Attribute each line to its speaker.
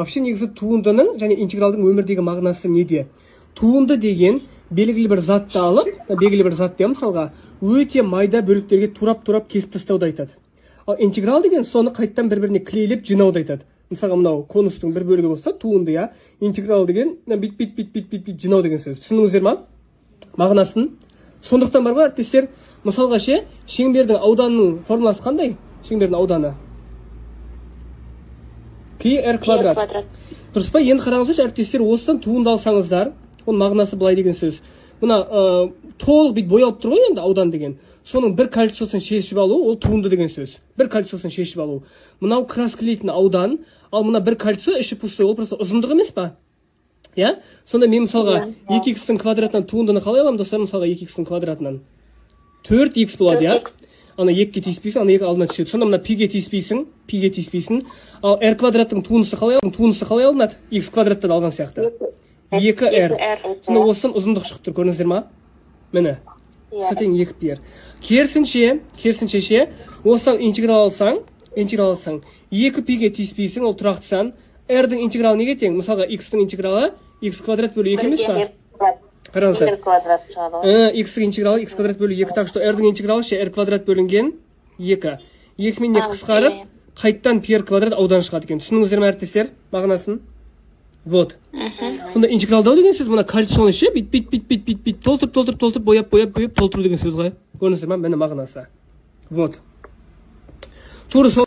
Speaker 1: Вообще негізі туындының және интегралдың өмірдегі мағынасы неде? Туынды деген белгілі бір затты алып, белгілі бір затты мысалға өте майда бөліктерге турап кесіп тастауды айтады. Ал интеграл деген соны қайттан бір-біріне клейлеп жинауды айтады. Мысалға мынау конустың бір бөлігі болса, туынды, я. Интеграл деген бит жинау деген сөз. Түсіндіңіздер ма? Мағынасын. Сондықтан бар ғой, әріптестер, мысалға ше, шеңбердің ауданының формуласы қандай? Шеңбердің ауданы. Пи-р квадрат. Дұрыс па? Енді қараңыздаршы, әріптестер, осыдан туынды алсаңыздар, оның мағынасы былай деген сөз. Мына толық бит боялып тұр ғой енді аудан деген. Соның бір кольцосын шешіп алу, ол туынды деген сөз. Бір кольцосын шешіп алу. Мынау краскілейтін аудан, ал мына бір кольцо іші пустой, ол просто ұзындық емес па? Я? Сонда мен мысалға 2х-тің квадратынан туындыны қалай аламын, достар? Мысалға 2х-тің квадратынан 4х болады, я? Ана 2-ге тиіспейсің, ана 2 алдына түседі. Сонда мына пиге тиіспейсің. Ал r квадраттың туындысы қалай алынады? Х квадраттан алған сияқты. 2r. Сонда осыдан ұзындық шығып тұр, көрдіңіздер ма? Міне. Сәтен 2πr. Керісінше ше, осыдан интеграл алсаң, 2π-ге тиіспейсің, ол тұрақты сан. r-дің интегралы неге тең? Мысалға x-тің интегралы x квадрат бөлі 2 емес па? Қараңыздар. X-дің интегралы x квадрат бөлі 2, так что r-дің интегралы ше r квадрат бөлінген 2. 2 мен 2 қысқарып, қайттан πr квадрат аудан шығады екен. Түсініңіздер ме, әріптестер? Мағынасын? Вот. Сонда интегралдау деген сөз мына кольцоны ше, бит толтырып, бояп толтыру деген сөз ғой. Көрдіңіздер ме? Міне мағынасы. Вот. Тура сол